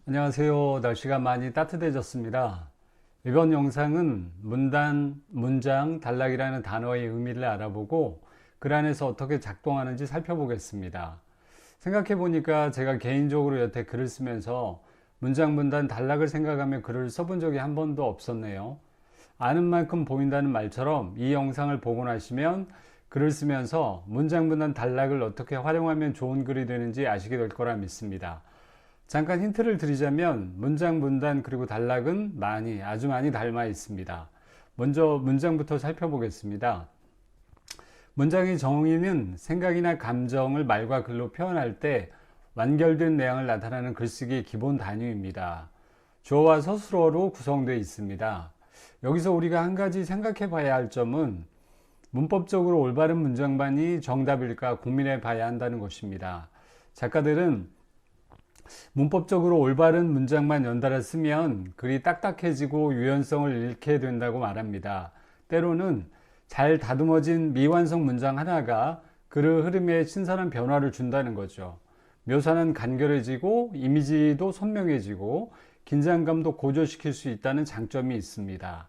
안녕하세요. 날씨가 많이 따뜻해졌습니다. 이번 영상은 문단, 문장, 단락이라는 단어의 의미를 알아보고 글 안에서 어떻게 작동하는지 살펴보겠습니다. 생각해 보니까 제가 개인적으로 여태 글을 쓰면서 문장, 문단, 단락을 생각하며 글을 써본 적이 한 번도 없었네요. 아는 만큼 보인다는 말처럼 이 영상을 보고 나시면 글을 쓰면서 문장, 문단, 단락을 어떻게 활용하면 좋은 글이 되는지 아시게 될 거라 믿습니다. 잠깐 힌트를 드리자면 문장, 문단 그리고 단락은 아주 많이 닮아 있습니다. 먼저 문장부터 살펴보겠습니다. 문장의 정의는 생각이나 감정을 말과 글로 표현할 때 완결된 내용을 나타내는 글쓰기의 기본 단위입니다. 주어와 서술어로 구성되어 있습니다. 여기서 우리가 한 가지 생각해 봐야 할 점은 문법적으로 올바른 문장만이 정답일까 고민해 봐야 한다는 것입니다. 작가들은 문법적으로 올바른 문장만 연달아 쓰면 글이 딱딱해지고 유연성을 잃게 된다고 말합니다. 때로는 잘 다듬어진 미완성 문장 하나가 글의 흐름에 신선한 변화를 준다는 거죠. 묘사는 간결해지고 이미지도 선명해지고 긴장감도 고조시킬 수 있다는 장점이 있습니다.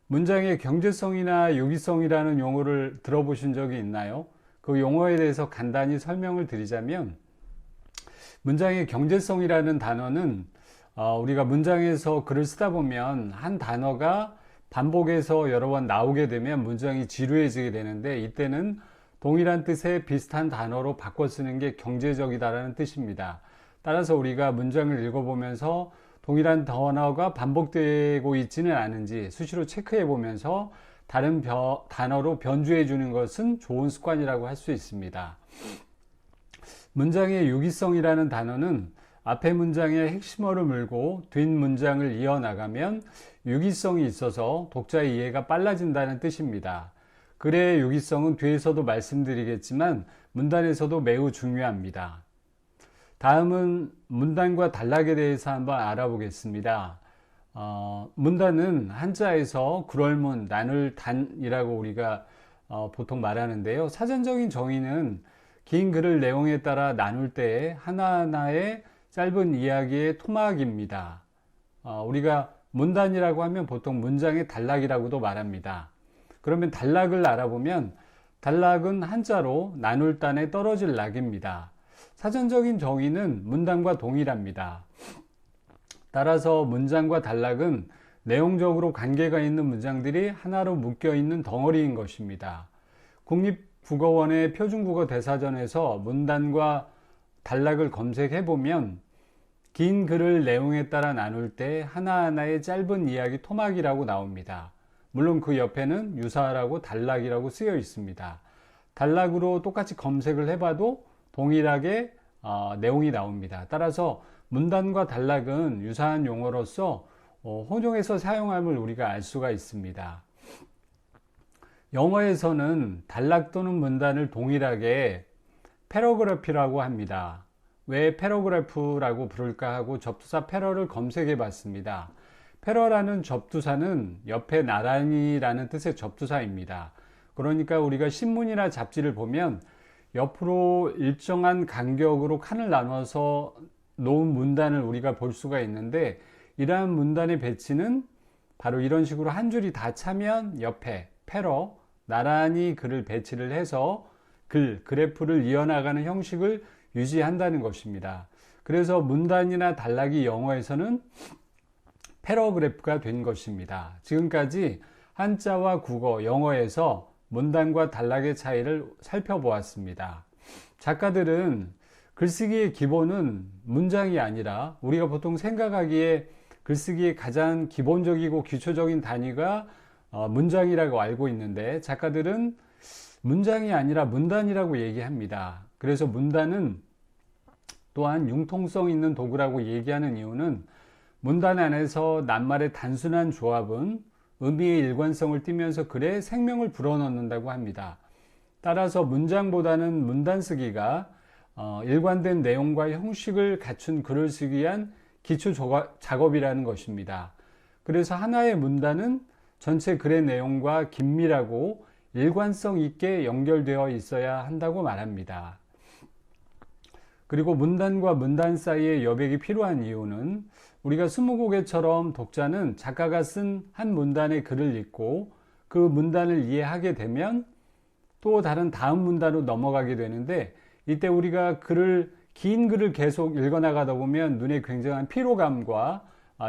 문장의 경제성이나 유기성이라는 용어를 들어보신 적이 있나요? 그 용어에 대해서 간단히 설명을 드리자면 문장의 경제성이라는 단어는 우리가 문장에서 글을 쓰다 보면 한 단어가 반복해서 여러 번 나오게 되면 문장이 지루해지게 되는데 이때는 동일한 뜻의 비슷한 단어로 바꿔 쓰는 게 경제적이다라는 뜻입니다. 따라서 우리가 문장을 읽어보면서 동일한 단어가 반복되고 있지는 않은지 수시로 체크해 보면서 다른 단어로 변주해 주는 것은 좋은 습관이라고 할 수 있습니다. 문장의 유기성이라는 단어는 앞에 문장의 핵심어를 물고 뒷 문장을 이어나가면 유기성이 있어서 독자의 이해가 빨라진다는 뜻입니다. 글의 유기성은 뒤에서도 말씀드리겠지만 문단에서도 매우 중요합니다. 다음은 문단과 단락에 대해서 한번 알아보겠습니다. 문단은 한자에서 구럴문, 나눌 단이라고 우리가 보통 말하는데요. 사전적인 정의는 긴 글을 내용에 따라 나눌 때 하나하나의 짧은 이야기의 토막입니다. 우리가 문단이라고 하면 보통 문장의 단락이라고도 말합니다. 그러면 단락을 알아보면 단락은 한자로 나눌 단에 떨어질 낙입니다. 사전적인 정의는 문단과 동일합니다. 따라서 문장과 단락은 내용적으로 관계가 있는 문장들이 하나로 묶여 있는 덩어리인 것입니다. 국립국어원의 표준국어 대사전에서 문단과 단락을 검색해 보면 긴 글을 내용에 따라 나눌 때 하나하나의 짧은 이야기 토막이라고 나옵니다. 물론 그 옆에는 유사하라고 단락이라고 쓰여 있습니다. 단락으로 똑같이 검색을 해봐도 동일하게 내용이 나옵니다. 따라서 문단과 단락은 유사한 용어로서 혼용해서 사용함을 우리가 알 수가 있습니다. 영어에서는 단락 또는 문단을 동일하게 패러그래프라고 합니다. 왜 패러그래프라고 부를까 하고 접두사 패러를 검색해 봤습니다. 패러라는 접두사는 옆에 나란히라는 뜻의 접두사입니다. 그러니까 우리가 신문이나 잡지를 보면 옆으로 일정한 간격으로 칸을 나눠서 놓은 문단을 우리가 볼 수가 있는데 이러한 문단의 배치는 바로 이런 식으로 한 줄이 다 차면 옆에 패러, 나란히 글을 배치를 해서 그래프를 이어나가는 형식을 유지한다는 것입니다. 그래서 문단이나 단락이 영어에서는 패러그래프가 된 것입니다. 지금까지 한자와 국어, 영어에서 문단과 단락의 차이를 살펴보았습니다. 작가들은 글쓰기의 기본은 문장이 아니라 우리가 보통 생각하기에 글쓰기의 가장 기본적이고 기초적인 단위가 문장이라고 알고 있는데 작가들은 문장이 아니라 문단이라고 얘기합니다. 그래서 문단은 또한 융통성 있는 도구라고 얘기하는 이유는 문단 안에서 낱말의 단순한 조합은 의미의 일관성을 띠면서 글에 생명을 불어넣는다고 합니다. 따라서 문장보다는 문단 쓰기가 일관된 내용과 형식을 갖춘 글을 쓰기 위한 기초 작업이라는 것입니다. 그래서 하나의 문단은 전체 글의 내용과 긴밀하고 일관성 있게 연결되어 있어야 한다고 말합니다. 그리고 문단과 문단 사이에 여백이 필요한 이유는 우리가 스무고개처럼 독자는 작가가 쓴 한 문단의 글을 읽고 그 문단을 이해하게 되면 또 다른 다음 문단으로 넘어가게 되는데, 이때 우리가 긴 글을 계속 읽어나가다 보면 눈에 굉장한 피로감과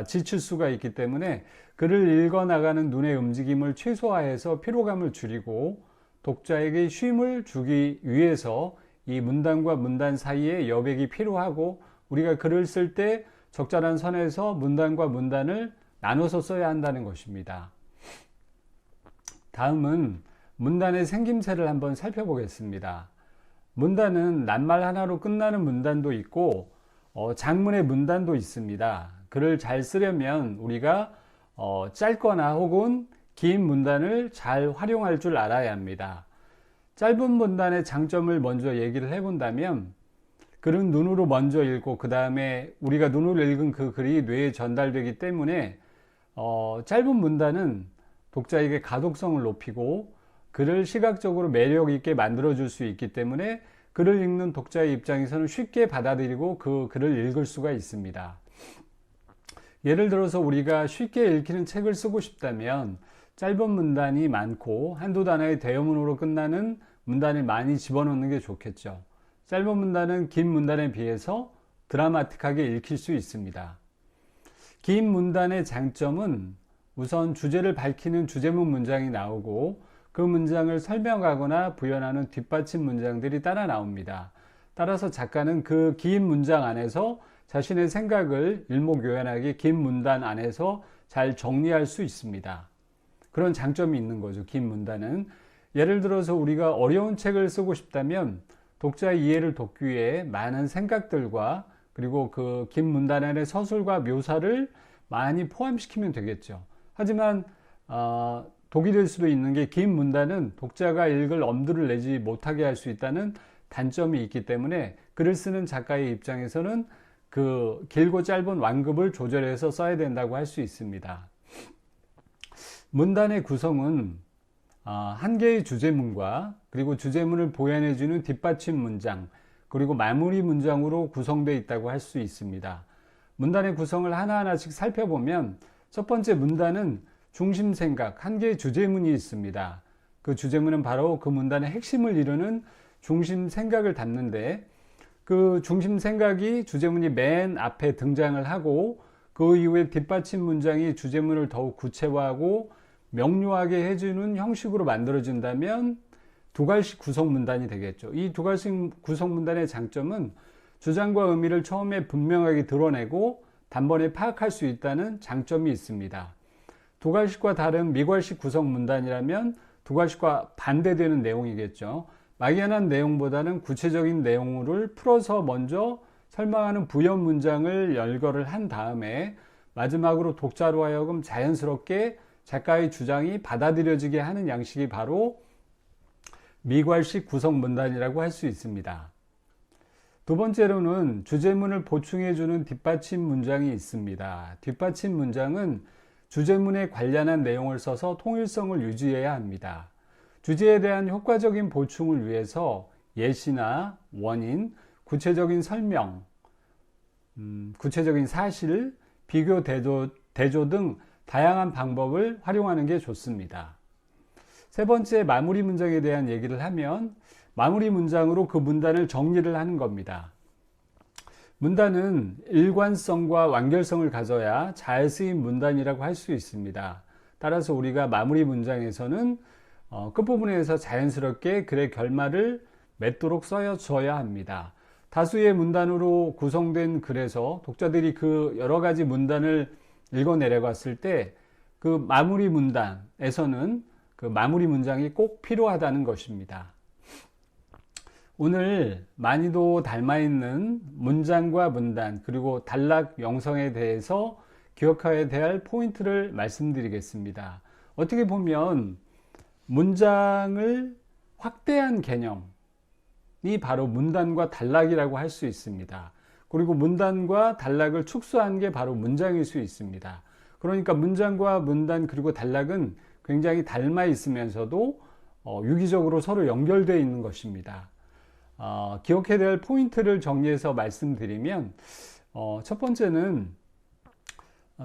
지칠 수가 있기 때문에 글을 읽어나가는 눈의 움직임을 최소화해서 피로감을 줄이고 독자에게 쉼을 주기 위해서 이 문단과 문단 사이에 여백이 필요하고, 우리가 글을 쓸 때 적절한 선에서 문단과 문단을 나눠서 써야 한다는 것입니다. 다음은 문단의 생김새를 한번 살펴보겠습니다. 문단은 낱말 하나로 끝나는 문단도 있고 장문의 문단도 있습니다. 글을 잘 쓰려면 우리가 짧거나 혹은 긴 문단을 잘 활용할 줄 알아야 합니다. 짧은 문단의 장점을 먼저 얘기를 해본다면, 글은 눈으로 먼저 읽고 그 다음에 우리가 눈으로 읽은 그 글이 뇌에 전달되기 때문에 짧은 문단은 독자에게 가독성을 높이고 글을 시각적으로 매력 있게 만들어 줄 수 있기 때문에 글을 읽는 독자의 입장에서는 쉽게 받아들이고 그 글을 읽을 수가 있습니다. 예를 들어서 우리가 쉽게 읽히는 책을 쓰고 싶다면 짧은 문단이 많고 한두 단어의 대여문으로 끝나는 문단을 많이 집어넣는 게 좋겠죠. 짧은 문단은 긴 문단에 비해서 드라마틱하게 읽힐 수 있습니다. 긴 문단의 장점은 우선 주제를 밝히는 주제문 문장이 나오고 그 문장을 설명하거나 부연하는 뒷받침 문장들이 따라 나옵니다. 따라서 작가는 그 긴 문장 안에서 자신의 생각을 일목요연하게 긴 문단 안에서 잘 정리할 수 있습니다. 그런 장점이 있는 거죠, 긴 문단은. 예를 들어서 우리가 어려운 책을 쓰고 싶다면 독자의 이해를 돕기 위해 많은 생각들과 그리고 그 긴 문단 안에 서술과 묘사를 많이 포함시키면 되겠죠. 하지만 독이 될 수도 있는 게, 긴 문단은 독자가 읽을 엄두를 내지 못하게 할 수 있다는 단점이 있기 때문에 글을 쓰는 작가의 입장에서는 그 길고 짧은 완급을 조절해서 써야 된다고 할 수 있습니다. 문단의 구성은 한 개의 주제문과 그리고 주제문을 보완해주는 뒷받침 문장, 그리고 마무리 문장으로 구성되어 있다고 할 수 있습니다. 문단의 구성을 하나하나씩 살펴보면, 첫 번째 문단은 중심 생각, 한 개의 주제문이 있습니다. 그 주제문은 바로 그 문단의 핵심을 이루는 중심 생각을 담는데, 그 중심 생각이 주제문이 맨 앞에 등장을 하고 그 이후에 뒷받침 문장이 주제문을 더욱 구체화하고 명료하게 해주는 형식으로 만들어진다면 두괄식 구성 문단이 되겠죠. 이 두괄식 구성 문단의 장점은 주장과 의미를 처음에 분명하게 드러내고 단번에 파악할 수 있다는 장점이 있습니다. 두괄식과 다른 미괄식 구성 문단이라면 두괄식과 반대되는 내용이겠죠. 막연한 내용보다는 구체적인 내용을 풀어서 먼저 설명하는 부연 문장을 열거를 한 다음에 마지막으로 독자로 하여금 자연스럽게 작가의 주장이 받아들여지게 하는 양식이 바로 미괄식 구성 문단이라고 할 수 있습니다. 두 번째로는 주제문을 보충해주는 뒷받침 문장이 있습니다. 뒷받침 문장은 주제문에 관련한 내용을 써서 통일성을 유지해야 합니다. 주제에 대한 효과적인 보충을 위해서 예시나 원인, 구체적인 설명, 구체적인 사실, 비교, 대조 등 다양한 방법을 활용하는 게 좋습니다. 세 번째, 마무리 문장에 대한 얘기를 하면 마무리 문장으로 그 문단을 정리를 하는 겁니다. 문단은 일관성과 완결성을 가져야 잘 쓰인 문단이라고 할 수 있습니다. 따라서 우리가 마무리 문장에서는 끝부분에서 자연스럽게 글의 결말을 맺도록 써줘야 합니다. 다수의 문단으로 구성된 글에서 독자들이 그 여러 가지 문단을 읽어내려갔을 때 그 마무리 문단에서는 그 마무리 문장이 꼭 필요하다는 것입니다. 오늘 많이도 닮아있는 문장과 문단 그리고 단락 영성에 대해서 기억해야 될 포인트를 말씀드리겠습니다. 어떻게 보면 문장을 확대한 개념이 바로 문단과 단락이라고 할 수 있습니다. 그리고 문단과 단락을 축소한 게 바로 문장일 수 있습니다. 그러니까 문장과 문단 그리고 단락은 굉장히 닮아 있으면서도 유기적으로 서로 연결되어 있는 것입니다. 기억해야 될 포인트를 정리해서 말씀드리면, 첫 번째는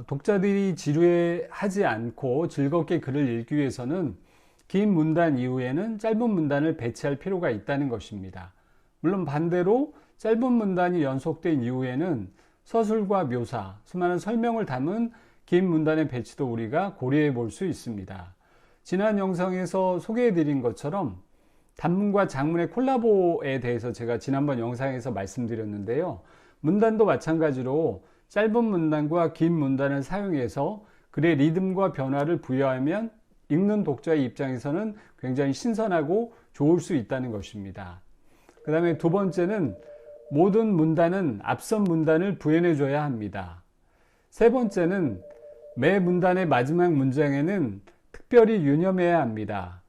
독자들이 지루해하지 않고 즐겁게 글을 읽기 위해서는 긴 문단 이후에는 짧은 문단을 배치할 필요가 있다는 것입니다. 물론 반대로 짧은 문단이 연속된 이후에는 서술과 묘사, 수많은 설명을 담은 긴 문단의 배치도 우리가 고려해 볼 수 있습니다. 지난 영상에서 소개해 드린 것처럼 단문과 장문의 콜라보에 대해서 제가 지난번 영상에서 말씀드렸는데요. 문단도 마찬가지로 짧은 문단과 긴 문단을 사용해서 글의 리듬과 변화를 부여하면 읽는 독자의 입장에서는 굉장히 신선하고 좋을 수 있다는 것입니다. 그 다음에 두 번째는 모든 문단은 앞선 문단을 부연해 줘야 합니다. 세 번째는 매 문단의 마지막 문장에는 특별히 유념해야 합니다.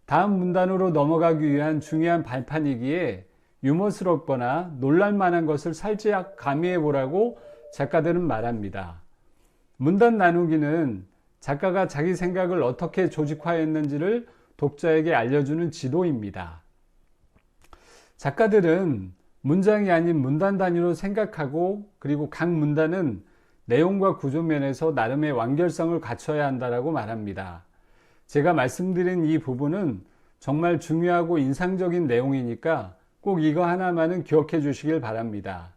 다음 문단으로 넘어가기 위한 중요한 발판이기에 유머스럽거나 놀랄만한 것을 살짝 가미해 보라고 작가들은 말합니다. 문단 나누기는 작가가 자기 생각을 어떻게 조직화했는지를 독자에게 알려주는 지도입니다. 작가들은 문장이 아닌 문단 단위로 생각하고, 그리고 각 문단은 내용과 구조면에서 나름의 완결성을 갖춰야 한다고 말합니다. 제가 말씀드린 이 부분은 정말 중요하고 인상적인 내용이니까 꼭 이거 하나만은 기억해 주시길 바랍니다.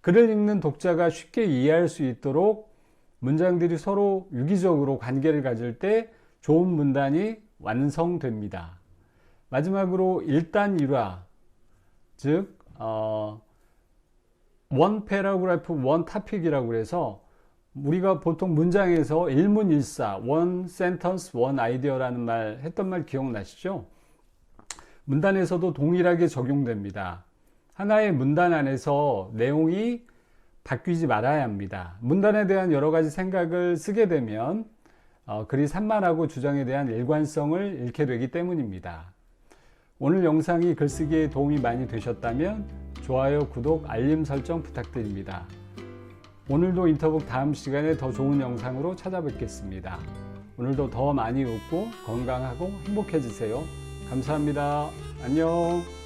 글을 읽는 독자가 쉽게 이해할 수 있도록 문장들이 서로 유기적으로 관계를 가질 때 좋은 문단이 완성됩니다. 마지막으로 1단 1화, 즉 원 패러그래프 원 토픽이라고 해서 우리가 보통 문장에서 일문일사, 원 센턴스 원 아이디어라는 말 했던 말 기억나시죠? 문단에서도 동일하게 적용됩니다. 하나의 문단 안에서 내용이 바뀌지 말아야 합니다. 문단에 대한 여러 가지 생각을 쓰게 되면 글이 산만하고 주장에 대한 일관성을 잃게 되기 때문입니다. 오늘 영상이 글쓰기에 도움이 많이 되셨다면 좋아요, 구독, 알림 설정 부탁드립니다. 오늘도 인터북 다음 시간에 더 좋은 영상으로 찾아뵙겠습니다. 오늘도 더 많이 웃고 건강하고 행복해지세요. 감사합니다. 안녕.